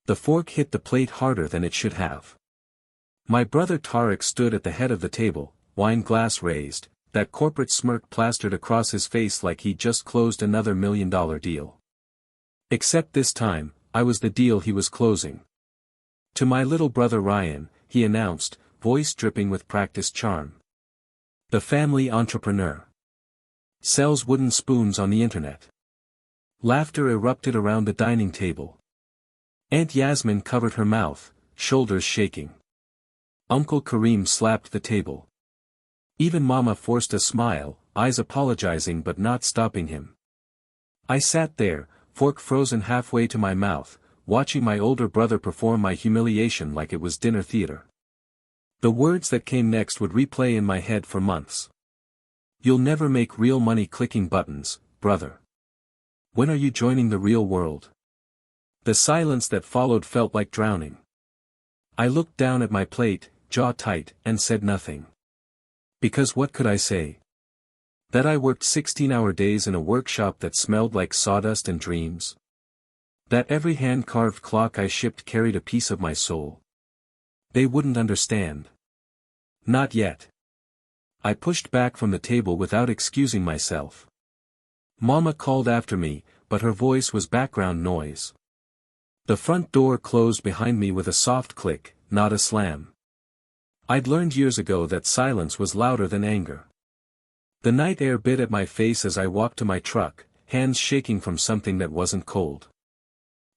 The fork hit the plate harder than it should have. My brother Tarek stood at the head of the table, wine glass raised, that corporate smirk plastered across his face like he'd just closed another $1 million deal. Except this time, I was the deal he was closing. To my little brother Ryan, he announced, voice dripping with practiced charm. The family entrepreneur. Sells wooden spoons on the internet. Laughter erupted around the dining table. Aunt Yasmin covered her mouth, shoulders shaking. Uncle Kareem slapped the table. Even Mama forced a smile, eyes apologizing but not stopping him. I sat there, fork frozen halfway to my mouth, watching my older brother perform my humiliation like it was dinner theater. The words that came next would replay in my head for months. You'll never make real money clicking buttons, brother. When are you joining the real world? The silence that followed felt like drowning. I looked down at my plate, jaw tight, and said nothing. Because what could I say? That I worked 16-hour days in a workshop that smelled like sawdust and dreams? That every hand-carved clock I shipped carried a piece of my soul? They wouldn't understand. Not yet. I pushed back from the table without excusing myself. Mama called after me, but her voice was background noise. The front door closed behind me with a soft click, not a slam. I'd learned years ago that silence was louder than anger. The night air bit at my face as I walked to my truck, hands shaking from something that wasn't cold.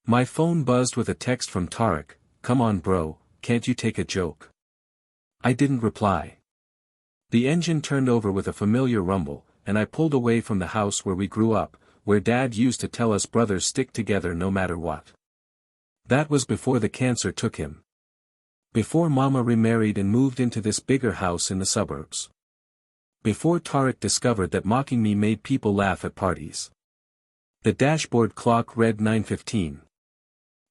My phone buzzed with a text from Tarek, "Come on bro, can't you take a joke?" I didn't reply. The engine turned over with a familiar rumble, and I pulled away from the house where we grew up, where Dad used to tell us brothers stick together no matter what. That was before the cancer took him. Before Mama remarried and moved into this bigger house in the suburbs. Before Tarek discovered that mocking me made people laugh at parties. The dashboard clock read 9:15.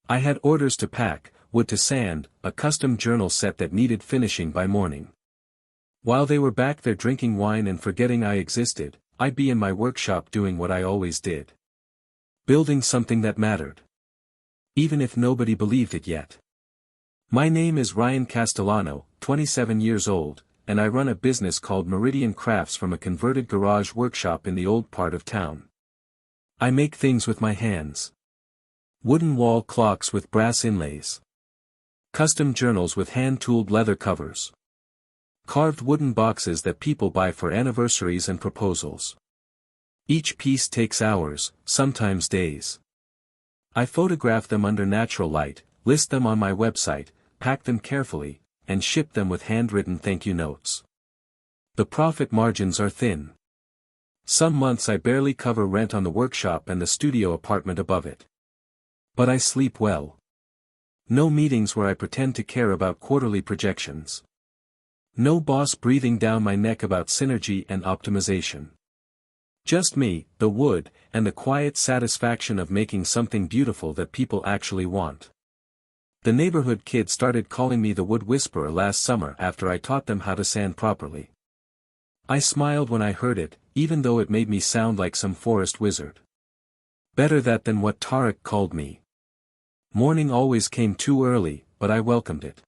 I had orders to pack, wood to sand, a custom journal set that needed finishing by morning. While they were back there drinking wine and forgetting I existed, I'd be in my workshop doing what I always did. Building something that mattered. Even if nobody believed it yet. My name is Ryan Castellano, 27 years old, and I run a business called Meridian Crafts from a converted garage workshop in the old part of town. I make things with my hands. Wooden wall clocks with brass inlays. Custom journals with hand-tooled leather covers. Carved wooden boxes that people buy for anniversaries and proposals. Each piece takes hours, sometimes days. I photograph them under natural light, list them on my website, pack them carefully, and ship them with handwritten thank you notes. The profit margins are thin. Some months I barely cover rent on the workshop and the studio apartment above it. But I sleep well. No meetings where I pretend to care about quarterly projections. No boss breathing down my neck about synergy and optimization. Just me, the wood, and the quiet satisfaction of making something beautiful that people actually want. The neighborhood kids started calling me the Wood Whisperer last summer after I taught them how to sand properly. I smiled when I heard it, even though it made me sound like some forest wizard. Better that than what Tarek called me. Morning always came too early, but I welcomed it.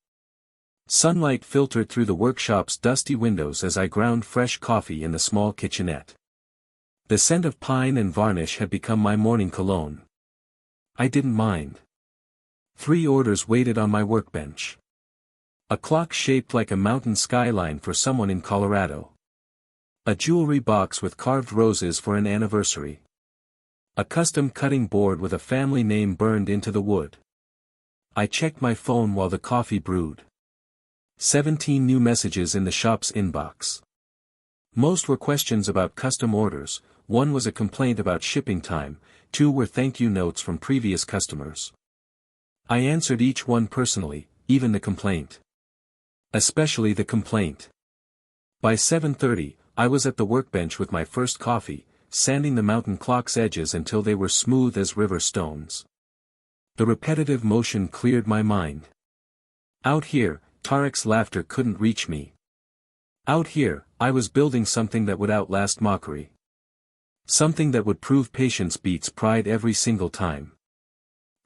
Sunlight filtered through the workshop's dusty windows as I ground fresh coffee in the small kitchenette. The scent of pine and varnish had become my morning cologne. I didn't mind. 3 orders waited on my workbench. A clock shaped like a mountain skyline for someone in Colorado. A jewelry box with carved roses for an anniversary. A custom cutting board with a family name burned into the wood. I checked my phone while the coffee brewed. 17 new messages in the shop's inbox. Most were questions about custom orders, 1 was a complaint about shipping time, 2 were thank you notes from previous customers. I answered each one personally, even the complaint. Especially the complaint. By 7:30, I was at the workbench with my first coffee, sanding the mountain clock's edges until they were smooth as river stones. The repetitive motion cleared my mind. Out here, Tarek's laughter couldn't reach me. Out here, I was building something that would outlast mockery. Something that would prove patience beats pride every single time.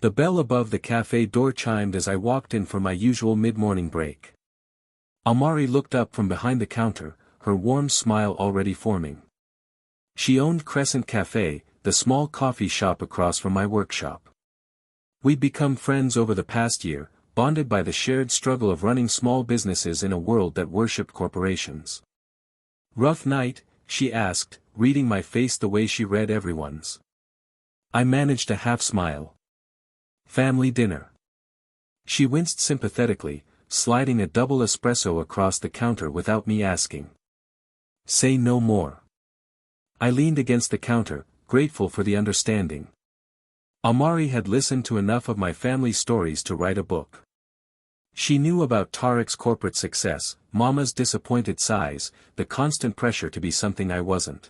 The bell above the cafe door chimed as I walked in for my usual mid-morning break. Amari looked up from behind the counter, her warm smile already forming. She owned Crescent Cafe, the small coffee shop across from my workshop. We'd become friends over the past year, bonded by the shared struggle of running small businesses in a world that worshipped corporations. "Rough night?" she asked, reading my face the way she read everyone's. I managed a half-smile. "Family dinner." She winced sympathetically, sliding a double espresso across the counter without me asking. "Say no more." I leaned against the counter, grateful for the understanding. Amari had listened to enough of my family stories to write a book. She knew about Tariq's corporate success, Mama's disappointed sighs, the constant pressure to be something I wasn't.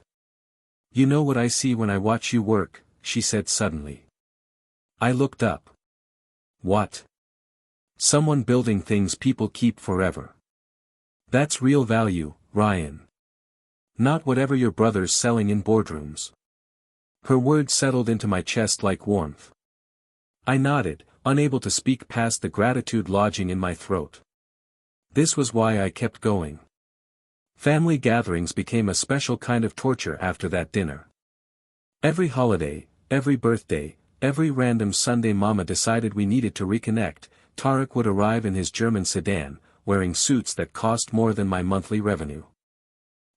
"You know what I see when I watch you work," she said suddenly. I looked up. "What?" "Someone building things people keep forever. That's real value, Ryan. Not whatever your brother's selling in boardrooms." Her words settled into my chest like warmth. I nodded, unable to speak past the gratitude lodging in my throat. This was why I kept going. Family gatherings became a special kind of torture after that dinner. Every holiday, every birthday, every random Sunday Mama decided we needed to reconnect, Tariq would arrive in his German sedan, wearing suits that cost more than my monthly revenue.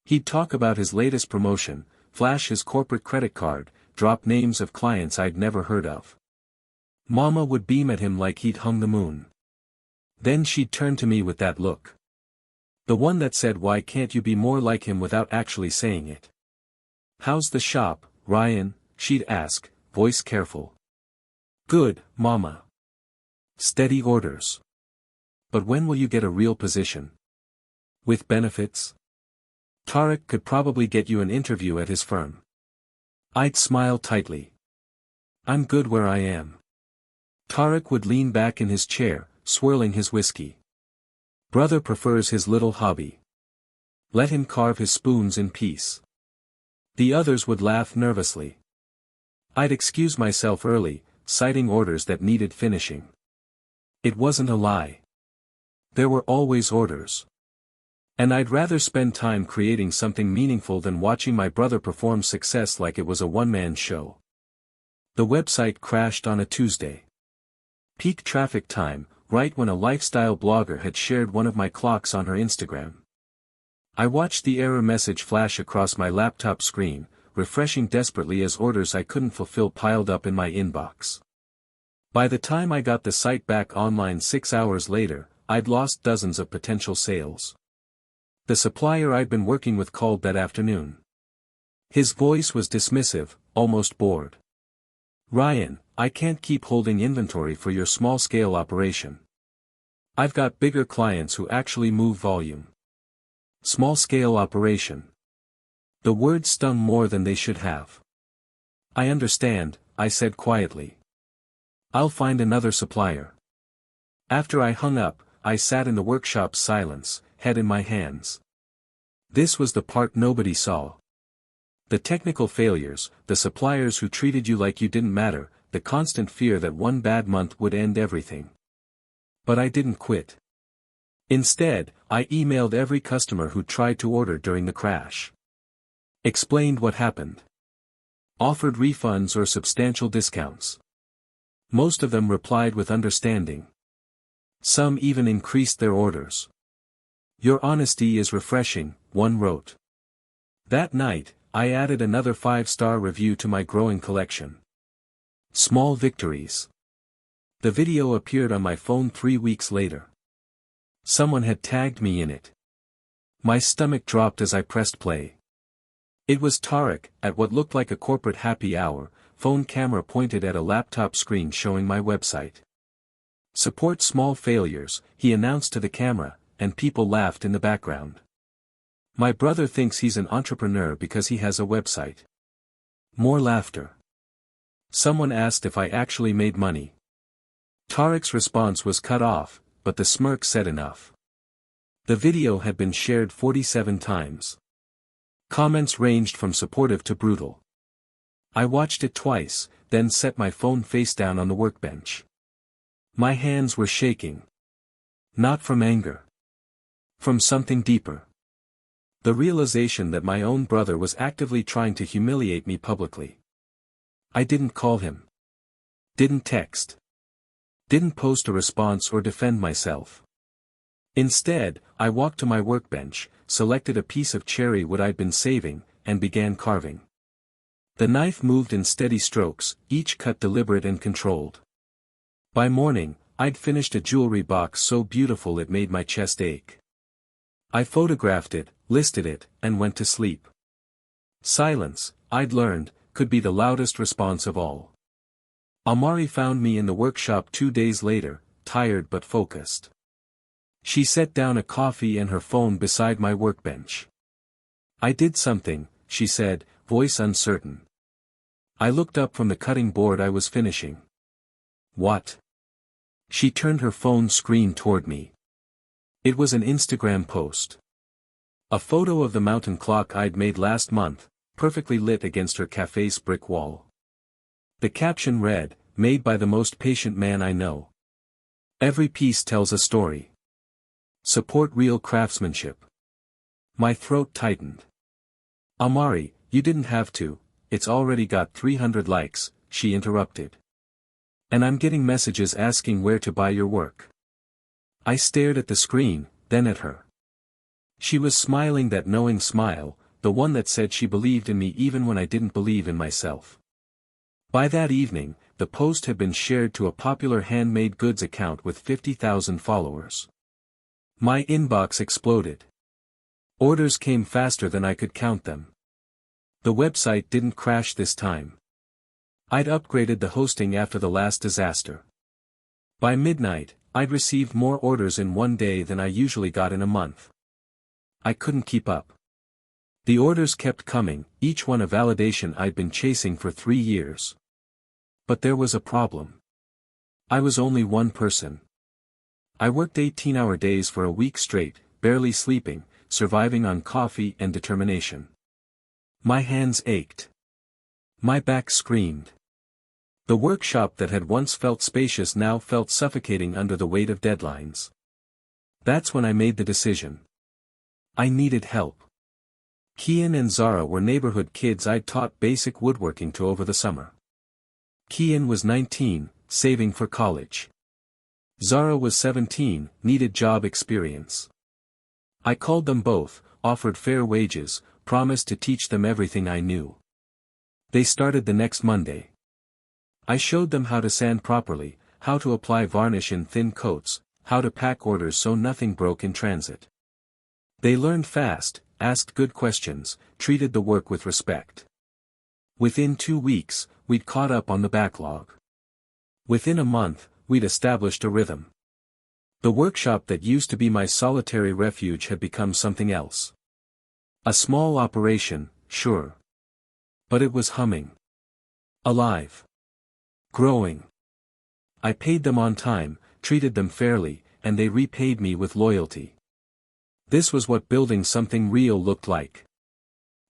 He'd talk about his latest promotion, flash his corporate credit card, drop names of clients I'd never heard of. Mama would beam at him like he'd hung the moon. Then she'd turn to me with that look. The one that said, "Why can't you be more like him?" without actually saying it. "How's the shop, Ryan?" she'd ask, voice careful. "Good, Mama. Steady orders. But when will you get a real position? With benefits? Tariq could probably get you an interview at his firm." I'd smile tightly. "I'm good where I am." Tariq would lean back in his chair, swirling his whiskey. "Brother prefers his little hobby. Let him carve his spoons in peace." The others would laugh nervously. I'd excuse myself early, citing orders that needed finishing. It wasn't a lie. There were always orders. And I'd rather spend time creating something meaningful than watching my brother perform success like it was a one-man show. The website crashed on a Tuesday. Peak traffic time, right when a lifestyle blogger had shared one of my clocks on her Instagram. I watched the error message flash across my laptop screen, refreshing desperately as orders I couldn't fulfill piled up in my inbox. By the time I got the site back online 6 hours later, I'd lost dozens of potential sales. The supplier I'd been working with called that afternoon. His voice was dismissive, almost bored. "Ryan, I can't keep holding inventory for your small-scale operation. I've got bigger clients who actually move volume." Small-scale operation. The words stung more than they should have. "I understand," I said quietly. "I'll find another supplier." After I hung up, I sat in the workshop's silence, head in my hands. This was the part nobody saw. The technical failures, the suppliers who treated you like you didn't matter, the constant fear that one bad month would end everything. But I didn't quit. Instead, I emailed every customer who tried to order during the crash. Explained what happened. Offered refunds or substantial discounts. Most of them replied with understanding. Some even increased their orders. "Your honesty is refreshing," one wrote. That night, I added another 5-star review to my growing collection. Small victories. The video appeared on my phone 3 weeks later. Someone had tagged me in it. My stomach dropped as I pressed play. It was Tariq, at what looked like a corporate happy hour, phone camera pointed at a laptop screen showing my website. "Support small failures," he announced to the camera, and people laughed in the background. "My brother thinks he's an entrepreneur because he has a website." More laughter. Someone asked if I actually made money. Tariq's response was cut off, but the smirk said enough. The video had been shared 47 times. Comments ranged from supportive to brutal. I watched it twice, then set my phone face down on the workbench. My hands were shaking. Not from anger. From something deeper. The realization that my own brother was actively trying to humiliate me publicly. I didn't call him. Didn't text. Didn't post a response or defend myself. Instead, I walked to my workbench, selected a piece of cherry wood I'd been saving, and began carving. The knife moved in steady strokes, each cut deliberate and controlled. By morning, I'd finished a jewelry box so beautiful it made my chest ache. I photographed it, listed it, and went to sleep. Silence, I'd learned, could be the loudest response of all. Amari found me in the workshop 2 days later, tired but focused. She set down a coffee and her phone beside my workbench. "I did something," she said, voice uncertain. I looked up from the cutting board I was finishing. "What?" She turned her phone screen toward me. It was an Instagram post. A photo of the mountain clock I'd made last month, perfectly lit against her cafe's brick wall. The caption read, "Made by the most patient man I know. Every piece tells a story. Support real craftsmanship." My throat tightened. "Amari, you didn't have to, it's already got 300 likes, she interrupted. "And I'm getting messages asking where to buy your work." I stared at the screen, then at her. She was smiling that knowing smile, the one that said she believed in me even when I didn't believe in myself. By that evening, the post had been shared to a popular handmade goods account with 50,000 followers. My inbox exploded. Orders came faster than I could count them. The website didn't crash this time. I'd upgraded the hosting after the last disaster. By midnight, I'd received more orders in one day than I usually got in a month. I couldn't keep up. The orders kept coming, each one a validation I'd been chasing for 3 years. But there was a problem. I was only one person. I worked 18-hour days for a week straight, barely sleeping, surviving on coffee and determination. My hands ached. My back screamed. The workshop that had once felt spacious now felt suffocating under the weight of deadlines. That's when I made the decision. I needed help. Kian and Zara were neighborhood kids I'd taught basic woodworking to over the summer. Kian was 19, saving for college. Zara was 17, needed job experience. I called them both, offered fair wages, promised to teach them everything I knew. They started the next Monday. I showed them how to sand properly, how to apply varnish in thin coats, how to pack orders so nothing broke in transit. They learned fast, asked good questions, treated the work with respect. Within 2 weeks, we'd caught up on the backlog. Within a month, we'd established a rhythm. The workshop that used to be my solitary refuge had become something else. A small operation, sure. But it was humming. Alive. Growing. I paid them on time, treated them fairly, and they repaid me with loyalty. This was what building something real looked like.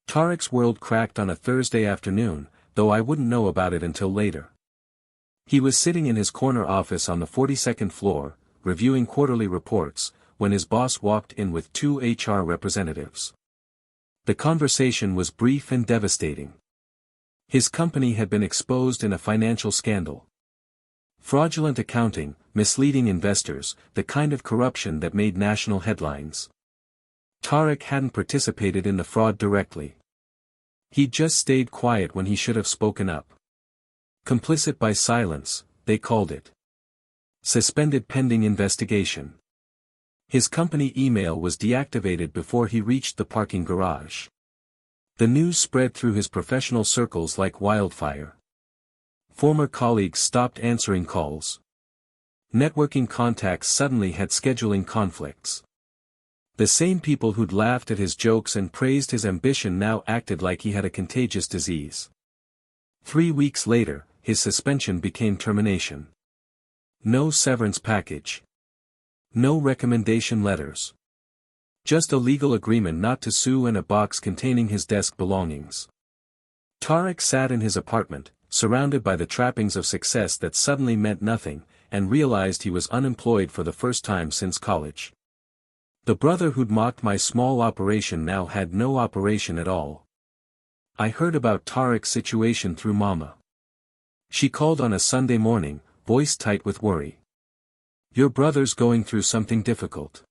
Tarek's world cracked on a Thursday afternoon, though I wouldn't know about it until later. He was sitting in his corner office on the 42nd floor, reviewing quarterly reports, when his boss walked in with 2 HR representatives. The conversation was brief and devastating. His company had been exposed in a financial scandal. Fraudulent accounting, misleading investors, the kind of corruption that made national headlines. Tarek hadn't participated in the fraud directly. He'd just stayed quiet when he should have spoken up. Complicit by silence, they called it. Suspended pending investigation. His company email was deactivated before he reached the parking garage. The news spread through his professional circles like wildfire. Former colleagues stopped answering calls. Networking contacts suddenly had scheduling conflicts. The same people who'd laughed at his jokes and praised his ambition now acted like he had a contagious disease. 3 weeks later, his suspension became termination. No severance package. No recommendation letters. Just a legal agreement not to sue and a box containing his desk belongings. Tarek sat in his apartment, surrounded by the trappings of success that suddenly meant nothing, and realized he was unemployed for the first time since college. The brother who'd mocked my small operation now had no operation at all. I heard about Tarek's situation through Mama. She called on a Sunday morning, voice tight with worry. "Your brother's going through something difficult.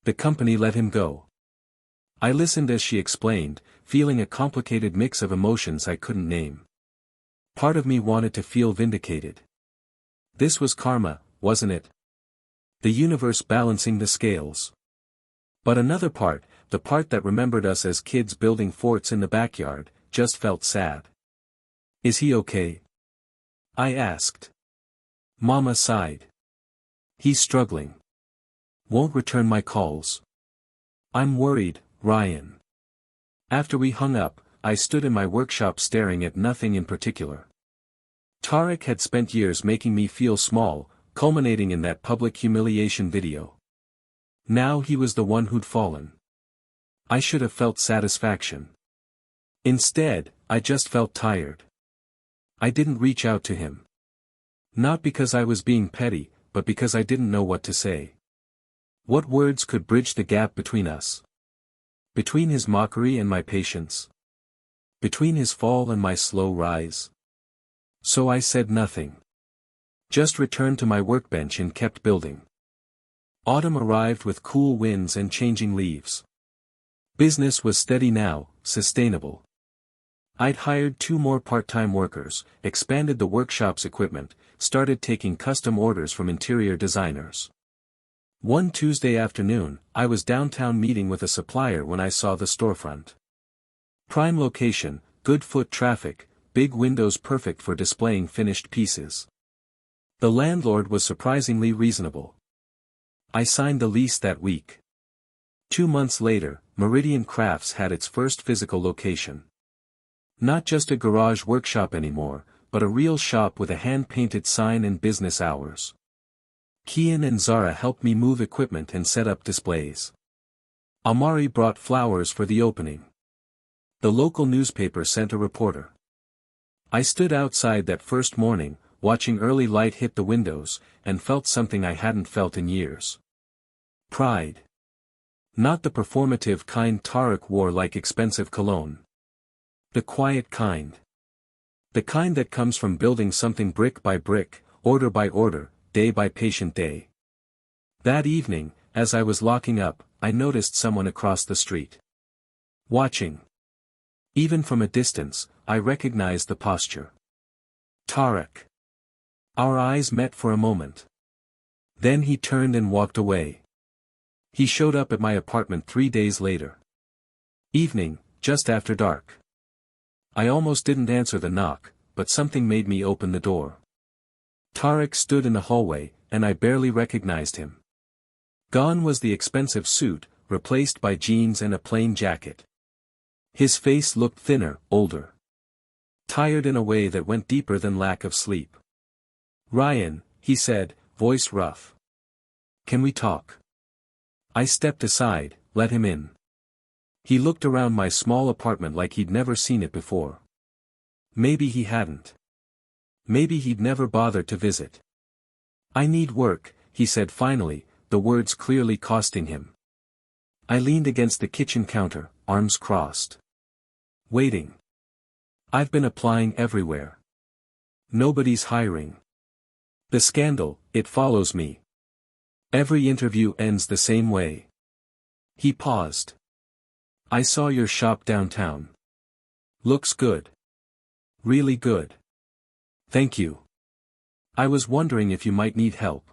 The company let him go." I listened as she explained, feeling a complicated mix of emotions I couldn't name. Part of me wanted to feel vindicated. This was karma, wasn't it? The universe balancing the scales. But another part, the part that remembered us as kids building forts in the backyard, just felt sad. "Is he okay?" I asked. Mama sighed. "He's struggling. Won't return my calls. I'm worried, Ryan." After we hung up, I stood in my workshop staring at nothing in particular. Tarek had spent years making me feel small, culminating in that public humiliation video. Now he was the one who'd fallen. I should have felt satisfaction. Instead, I just felt tired. I didn't reach out to him. Not because I was being petty, but because I didn't know what to say. What words could bridge the gap between us? Between his mockery and my patience? Between his fall and my slow rise? So I said nothing. Just returned to my workbench and kept building. Autumn arrived with cool winds and changing leaves. Business was steady now, sustainable. I'd hired 2 more part-time workers, expanded the workshop's equipment, started taking custom orders from interior designers. One Tuesday afternoon, I was downtown meeting with a supplier when I saw the storefront. Prime location, good foot traffic, big windows perfect for displaying finished pieces. The landlord was surprisingly reasonable. I signed the lease that week. 2 months later, Meridian Crafts had its first physical location. Not just a garage workshop anymore, but a real shop with a hand-painted sign and business hours. Kian and Zara helped me move equipment and set up displays. Amari brought flowers for the opening. The local newspaper sent a reporter. I stood outside that first morning, watching early light hit the windows, and felt something I hadn't felt in years. Pride. Not the performative kind Tarek wore like expensive cologne. The quiet kind. The kind that comes from building something brick by brick, order by order, day by patient day. That evening, as I was locking up, I noticed someone across the street. Watching. Even from a distance, I recognized the posture. Tarek. Our eyes met for a moment. Then he turned and walked away. He showed up at my apartment 3 days later. Evening, just after dark. I almost didn't answer the knock, but something made me open the door. Tarek stood in the hallway, and I barely recognized him. Gone was the expensive suit, replaced by jeans and a plain jacket. His face looked thinner, older. Tired in a way that went deeper than lack of sleep. "Ryan," he said, voice rough. "Can we talk?" I stepped aside, let him in. He looked around my small apartment like he'd never seen it before. Maybe he hadn't. Maybe he'd never bothered to visit. "I need work," he said finally, the words clearly costing him. I leaned against the kitchen counter, arms crossed. Waiting. I've been applying everywhere. Nobody's hiring. The scandal, it follows me. Every interview ends the same way. He paused. "I saw your shop downtown. Looks good. Really good. Thank you. I was wondering if you might need help.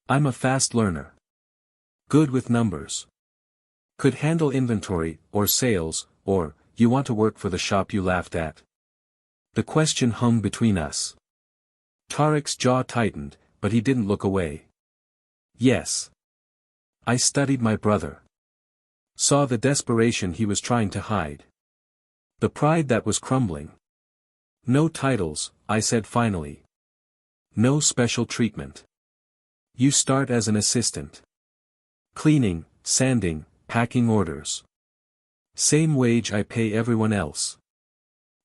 I'm a fast learner. Good with numbers. Could handle inventory, or sales, or, you want to work for the shop you laughed at?" The question hung between us. Tarek's jaw tightened, but he didn't look away. Yes. I studied my brother. Saw the desperation he was trying to hide. The pride that was crumbling. "No titles," I said finally. "No special treatment. You start as an assistant. Cleaning, sanding, packing orders. Same wage I pay everyone else.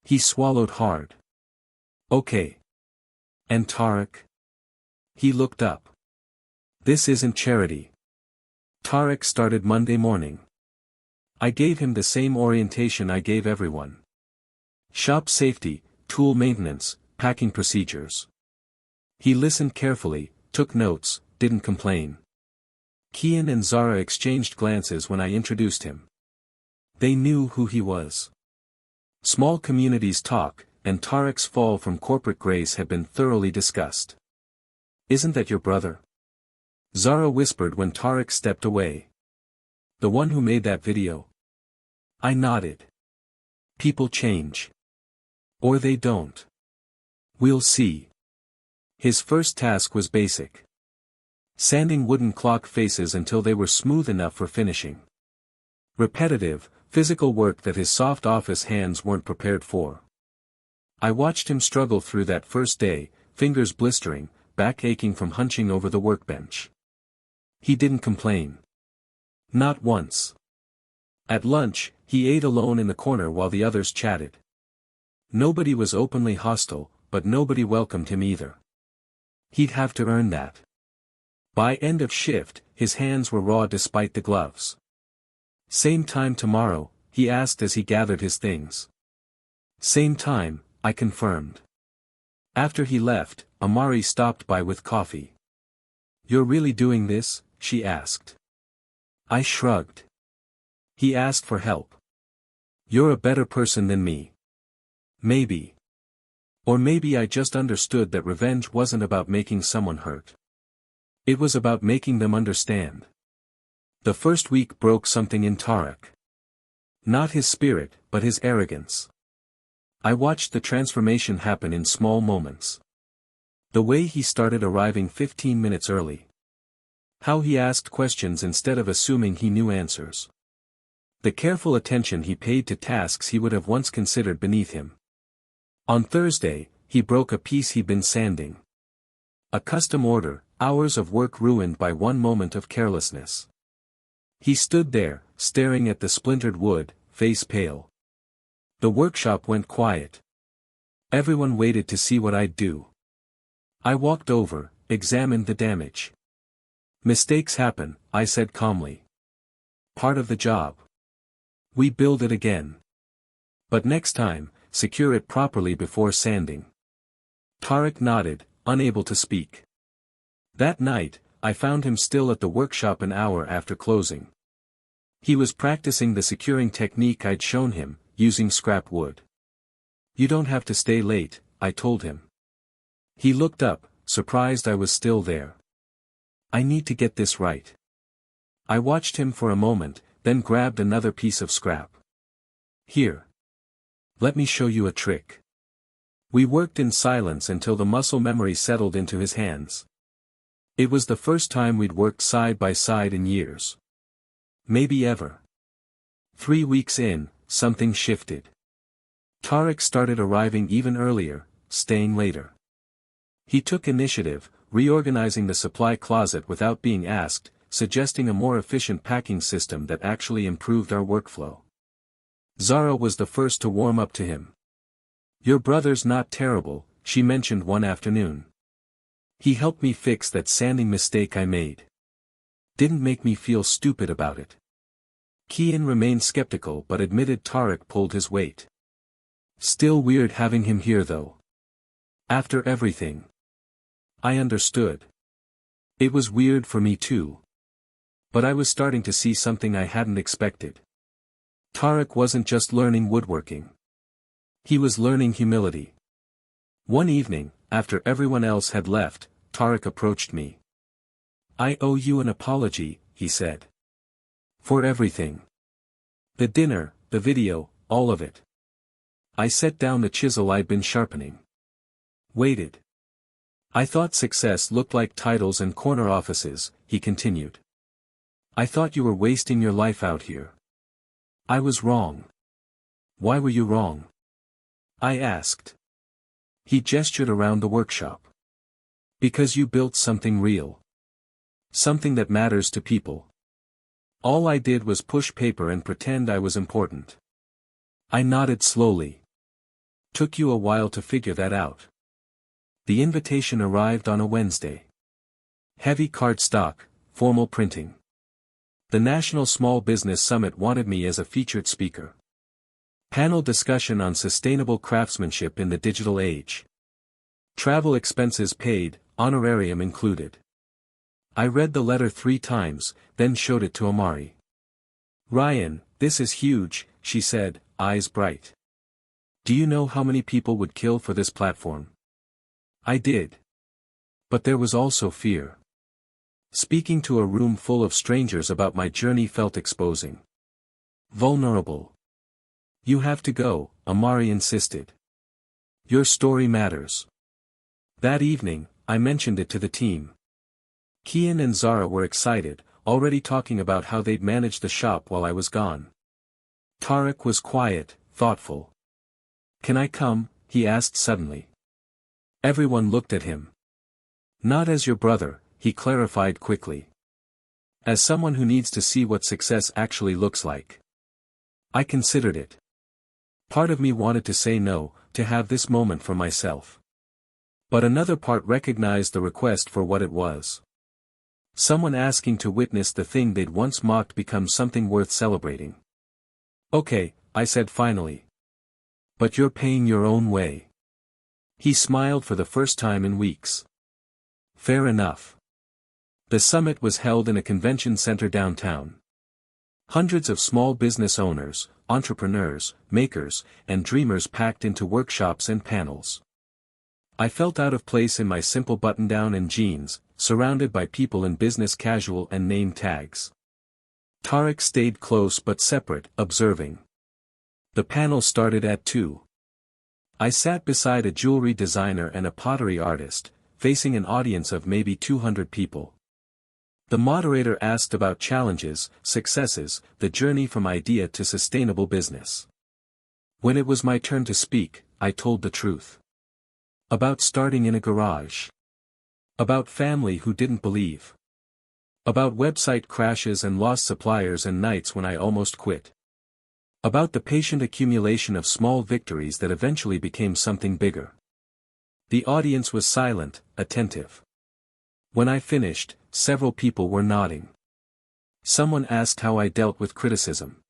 He swallowed hard. Okay. And Tarek? He looked up. This isn't charity. Tarek started Monday morning. I gave him the same orientation I gave everyone. Shop safety, tool maintenance, packing procedures. He listened carefully, took notes, didn't complain. Kian and Zara exchanged glances when I introduced him. They knew who he was. Small communities talk, and Tarek's fall from corporate grace had been thoroughly discussed. Isn't that your brother? Zara whispered when Tarek stepped away. The one who made that video? I nodded. People change. Or they don't. We'll see. His first task was basic. Sanding wooden clock faces until they were smooth enough for finishing. Repetitive, physical work that his soft office hands weren't prepared for. I watched him struggle through that first day, fingers blistering, back aching from hunching over the workbench. He didn't complain. Not once. At lunch, he ate alone in the corner while the others chatted. Nobody was openly hostile, but nobody welcomed him either. He'd have to earn that. By end of shift, his hands were raw despite the gloves. Same time tomorrow, he asked as he gathered his things. Same time, I confirmed. After he left, Amari stopped by with coffee. You're really doing this? She asked. I shrugged. He asked for help. You're a better person than me. Maybe. Or maybe I just understood that revenge wasn't about making someone hurt. It was about making them understand. The first week broke something in Tarek. Not his spirit, but his arrogance. I watched the transformation happen in small moments. The way he started arriving 15 minutes early. How he asked questions instead of assuming he knew answers. The careful attention he paid to tasks he would have once considered beneath him. On Thursday, he broke a piece he'd been sanding. A custom order, hours of work ruined by one moment of carelessness. He stood there, staring at the splintered wood, face pale. The workshop went quiet. Everyone waited to see what I'd do. I walked over, examined the damage. Mistakes happen, I said calmly. Part of the job. We build it again. But next time, secure it properly before sanding. Tarek nodded, unable to speak. That night, I found him still at the workshop an hour after closing. He was practicing the securing technique I'd shown him, using scrap wood. You don't have to stay late, I told him. He looked up, surprised I was still there. I need to get this right. I watched him for a moment, then grabbed another piece of scrap. Here. Let me show you a trick. We worked in silence until the muscle memory settled into his hands. It was the first time we'd worked side by side in years. Maybe ever. 3 weeks in, something shifted. Tarek started arriving even earlier, staying later. He took initiative, reorganizing the supply closet without being asked, suggesting a more efficient packing system that actually improved our workflow. Zara was the first to warm up to him. Your brother's not terrible, she mentioned one afternoon. He helped me fix that sanding mistake I made. Didn't make me feel stupid about it. Kian remained skeptical but admitted Tarek pulled his weight. Still weird having him here though. After everything. I understood. It was weird for me too. But I was starting to see something I hadn't expected. Tarek wasn't just learning woodworking. He was learning humility. One evening, after everyone else had left, Tarek approached me. I owe you an apology, he said. For everything. The dinner, the video, all of it. I set down the chisel I'd been sharpening. Waited. I thought success looked like titles and corner offices, he continued. I thought you were wasting your life out here. I was wrong. Why were you wrong? I asked. He gestured around the workshop. Because you built something real. Something that matters to people. All I did was push paper and pretend I was important. I nodded slowly. Took you a while to figure that out. The invitation arrived on a Wednesday. Heavy cardstock, formal printing. The National Small Business Summit wanted me as a featured speaker. Panel discussion on sustainable craftsmanship in the digital age. Travel expenses paid, honorarium included. I read the letter 3 times, then showed it to Amari. "Ryan, this is huge," she said, eyes bright. "Do you know how many people would kill for this platform?" I did. But there was also fear. Speaking to a room full of strangers about my journey felt exposing. Vulnerable. "You have to go," Amari insisted. "Your story matters." That evening, I mentioned it to the team. Kian and Zara were excited, already talking about how they'd manage the shop while I was gone. Tarek was quiet, thoughtful. "Can I come?" he asked suddenly. Everyone looked at him. "Not as your brother," he clarified quickly. "As someone who needs to see what success actually looks like." I considered it. Part of me wanted to say no, to have this moment for myself. But another part recognized the request for what it was. Someone asking to witness the thing they'd once mocked become something worth celebrating. "Okay," I said finally. "But you're paying your own way." He smiled for the first time in weeks. "Fair enough." The summit was held in a convention center downtown. Hundreds of small business owners, entrepreneurs, makers, and dreamers packed into workshops and panels. I felt out of place in my simple button-down and jeans, surrounded by people in business casual and name tags. Tarek stayed close but separate, observing. The panel started at 2. I sat beside a jewelry designer and a pottery artist, facing an audience of maybe 200 people. The moderator asked about challenges, successes, the journey from idea to sustainable business. When it was my turn to speak, I told the truth. About starting in a garage. About family who didn't believe. About website crashes and lost suppliers and nights when I almost quit. About the patient accumulation of small victories that eventually became something bigger. The audience was silent, attentive. When I finished, several people were nodding. Someone asked how I dealt with criticism.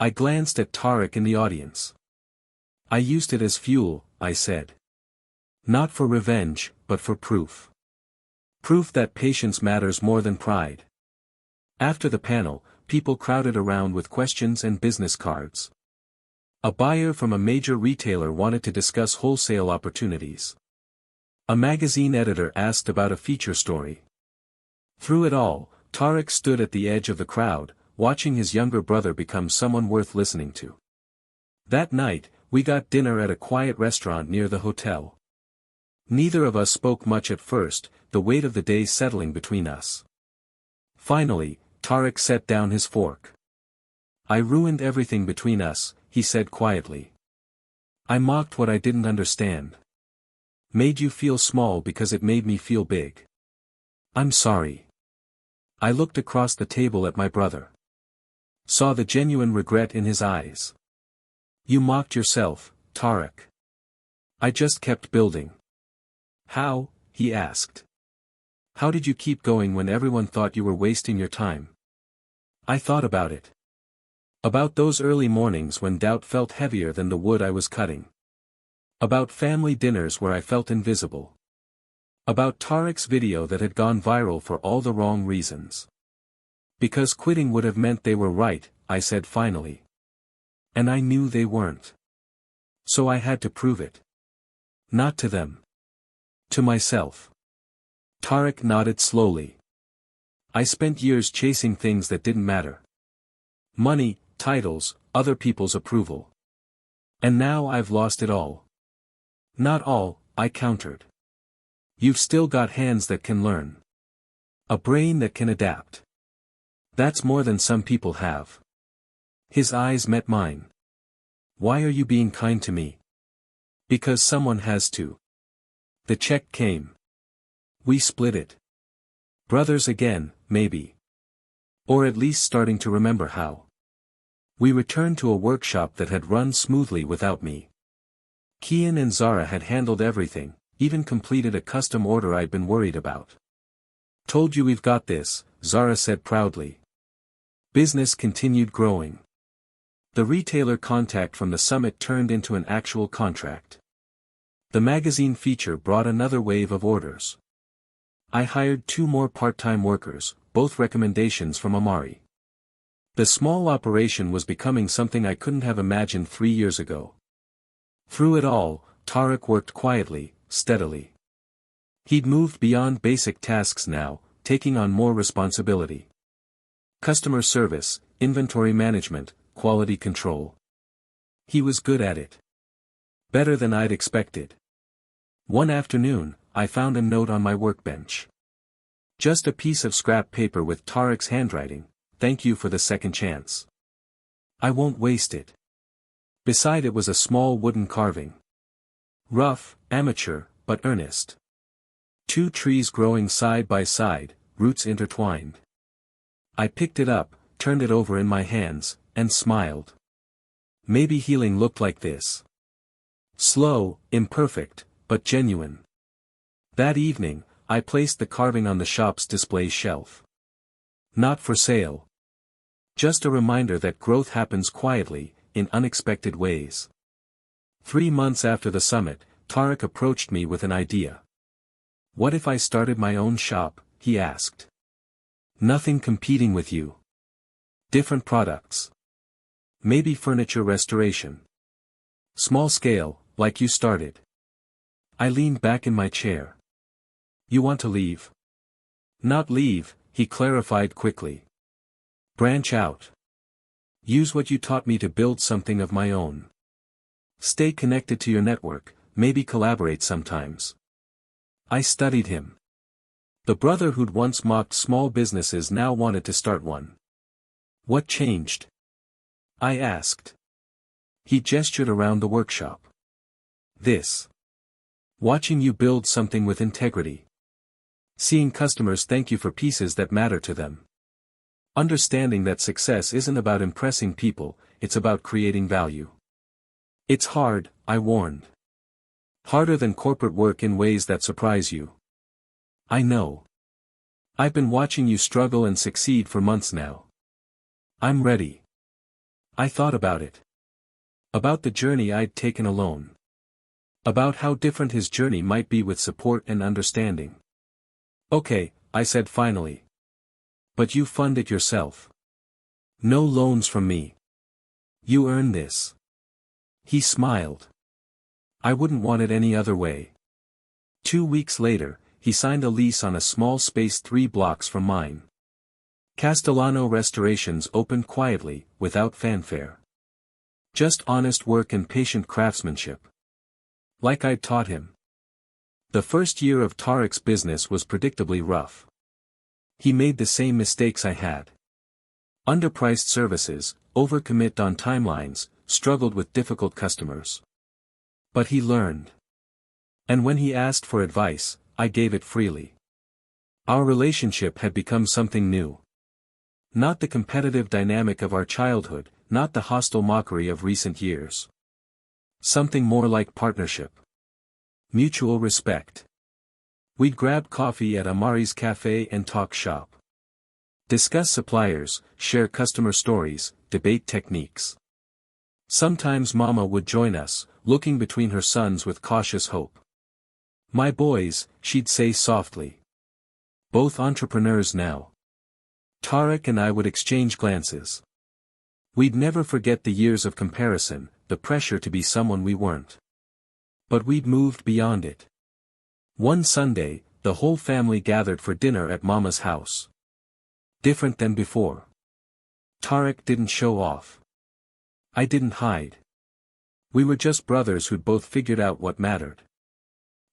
I glanced at Tarek in the audience. "I used it as fuel," I said. "Not for revenge, but for proof. Proof that patience matters more than pride." After the panel, people crowded around with questions and business cards. A buyer from a major retailer wanted to discuss wholesale opportunities. A magazine editor asked about a feature story. Through it all, Tarek stood at the edge of the crowd, watching his younger brother become someone worth listening to. That night, we got dinner at a quiet restaurant near the hotel. Neither of us spoke much at first, the weight of the day settling between us. Finally, Tarek set down his fork. "I ruined everything between us," he said quietly. "I mocked what I didn't understand. Made you feel small because it made me feel big. I'm sorry." I looked across the table at my brother. Saw the genuine regret in his eyes. "You mocked yourself, Tarek." "I just kept building." "How?" he asked. "How did you keep going when everyone thought you were wasting your time?" I thought about it. About those early mornings when doubt felt heavier than the wood I was cutting. About family dinners where I felt invisible. About Tarek's video that had gone viral for all the wrong reasons. Because quitting would have meant they were right, I said finally. And I knew they weren't. So I had to prove it. Not to them. To myself. Tarek nodded slowly. "I spent years chasing things that didn't matter. Money, titles, other people's approval. And now I've lost it all." "Not all," I countered. "You've still got hands that can learn. A brain that can adapt. That's more than some people have." His eyes met mine. "Why are you being kind to me?" "Because someone has to." The check came. We split it. Brothers again, maybe. Or at least starting to remember how. We returned to a workshop that had run smoothly without me. Kian and Zara had handled everything, even completed a custom order I'd been worried about. "Told you we've got this," Zara said proudly. Business continued growing. The retailer contact from the summit turned into an actual contract. The magazine feature brought another wave of orders. I hired 2 more part-time workers, both recommendations from Amari. The small operation was becoming something I couldn't have imagined 3 years ago. Through it all, Tarek worked quietly, steadily. He'd moved beyond basic tasks now, taking on more responsibility. Customer service, inventory management, quality control. He was good at it. Better than I'd expected. One afternoon, I found a note on my workbench. Just a piece of scrap paper with Tarek's handwriting, "Thank you for the second chance. I won't waste it." Beside it was a small wooden carving. Rough, amateur, but earnest. 2 trees growing side by side, roots intertwined. I picked it up, turned it over in my hands, and smiled. Maybe healing looked like this. Slow, imperfect, but genuine. That evening, I placed the carving on the shop's display shelf. Not for sale. Just a reminder that growth happens quietly, in unexpected ways. 3 months after the summit, Tarek approached me with an idea. "What if I started my own shop?" he asked. "Nothing competing with you. Different products. Maybe furniture restoration. Small scale, like you started." I leaned back in my chair. "You want to leave?" "Not leave," he clarified quickly. "Branch out. Use what you taught me to build something of my own. Stay connected to your network, maybe collaborate sometimes." I studied him. The brother who'd once mocked small businesses now wanted to start one. "What changed?" I asked. He gestured around the workshop. "This. Watching you build something with integrity. Seeing customers thank you for pieces that matter to them. Understanding that success isn't about impressing people, it's about creating value. It's hard," I warned. "Harder than corporate work in ways that surprise you." "I know. I've been watching you struggle and succeed for months now. I'm ready." I thought about it. About the journey I'd taken alone. About how different his journey might be with support and understanding. "Okay," I said finally. "But you fund it yourself. No loans from me. You earn this." He smiled. "I wouldn't want it any other way." 2 weeks later, he signed a lease on a small space 3 blocks from mine. Castellano Restorations opened quietly, without fanfare. Just honest work and patient craftsmanship. Like I'd taught him. The first year of Tarek's business was predictably rough. He made the same mistakes I had. Underpriced services, overcommit on timelines, struggled with difficult customers. But he learned. And when he asked for advice, I gave it freely. Our relationship had become something new. Not the competitive dynamic of our childhood, not the hostile mockery of recent years. Something more like partnership. Mutual respect. We'd grab coffee at Amari's cafe and talk shop. Discuss suppliers, share customer stories, debate techniques. Sometimes Mama would join us, looking between her sons with cautious hope. "My boys," she'd say softly. "Both entrepreneurs now." Tarek and I would exchange glances. We'd never forget the years of comparison, the pressure to be someone we weren't. But we'd moved beyond it. One Sunday, the whole family gathered for dinner at Mama's house. Different than before. Tarek didn't show off. I didn't hide. We were just brothers who'd both figured out what mattered.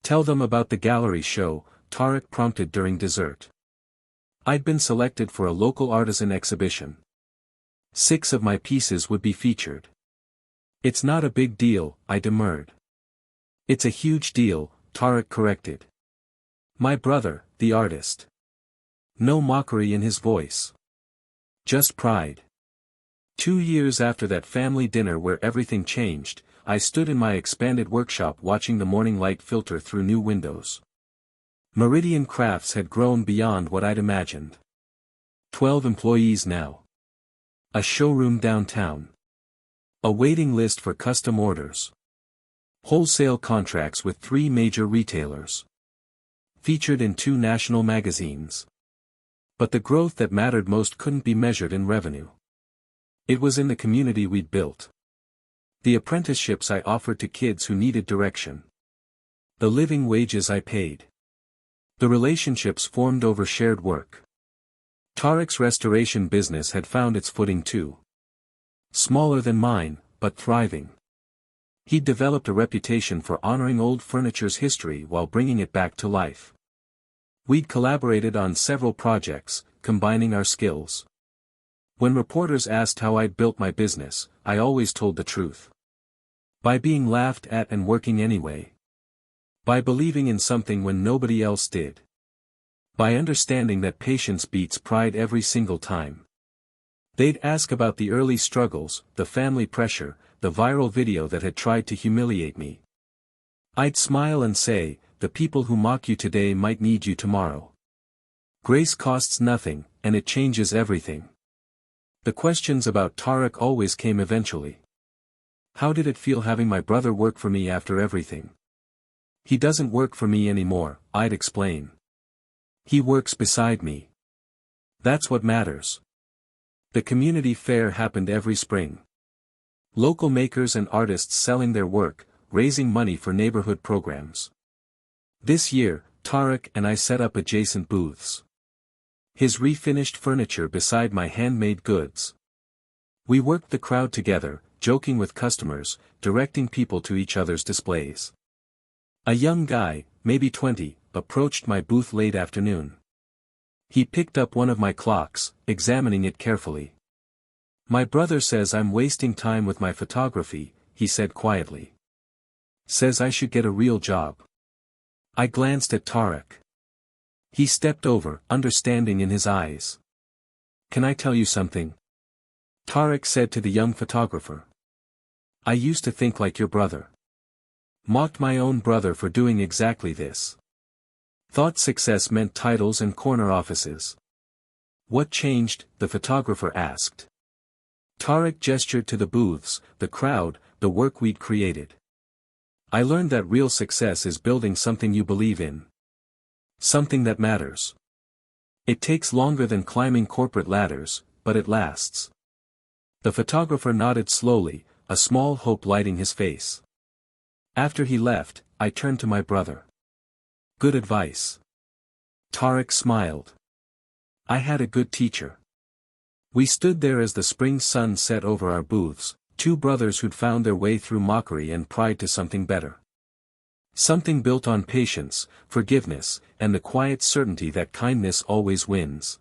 "Tell them about the gallery show," Tarek prompted during dessert. I'd been selected for a local artisan exhibition. 6 of my pieces would be featured. "It's not a big deal," I demurred. "It's a huge deal," Tarek corrected. "My brother, the artist." No mockery in his voice. Just pride. 2 years after that family dinner where everything changed, I stood in my expanded workshop watching the morning light filter through new windows. Meridian Crafts had grown beyond what I'd imagined. 12 employees now. A showroom downtown. A waiting list for custom orders. Wholesale contracts with 3 major retailers. Featured in 2 national magazines. But the growth that mattered most couldn't be measured in revenue. It was in the community we'd built. The apprenticeships I offered to kids who needed direction. The living wages I paid. The relationships formed over shared work. Tarek's restoration business had found its footing too. Smaller than mine, but thriving. He'd developed a reputation for honoring old furniture's history while bringing it back to life. We'd collaborated on several projects, combining our skills. When reporters asked how I'd built my business, I always told the truth. By being laughed at and working anyway. By believing in something when nobody else did. By understanding that patience beats pride every single time. They'd ask about the early struggles, the family pressure, the viral video that had tried to humiliate me. I'd smile and say, the people who mock you today might need you tomorrow. Grace costs nothing, and it changes everything. The questions about Tarek always came eventually. How did it feel having my brother work for me after everything? He doesn't work for me anymore, I'd explain. He works beside me. That's what matters. The community fair happened every spring. Local makers and artists selling their work, raising money for neighborhood programs. This year, Tarek and I set up adjacent booths. His refinished furniture beside my handmade goods. We worked the crowd together, joking with customers, directing people to each other's displays. A young guy, maybe 20, approached my booth late afternoon. He picked up one of my clocks, examining it carefully. My brother says I'm wasting time with my photography, he said quietly. Says I should get a real job. I glanced at Tarek. He stepped over, understanding in his eyes. Can I tell you something? Tarek said to the young photographer. I used to think like your brother. Mocked my own brother for doing exactly this. Thought success meant titles and corner offices. What changed? The photographer asked. Tarek gestured to the booths, the crowd, the work we'd created. I learned that real success is building something you believe in. Something that matters. It takes longer than climbing corporate ladders, but it lasts. The photographer nodded slowly, a small hope lighting his face. After he left, I turned to my brother. Good advice. Tarek smiled. I had a good teacher. We stood there as the spring sun set over our booths, 2 brothers who'd found their way through mockery and pride to something better. Something built on patience, forgiveness, and the quiet certainty that kindness always wins.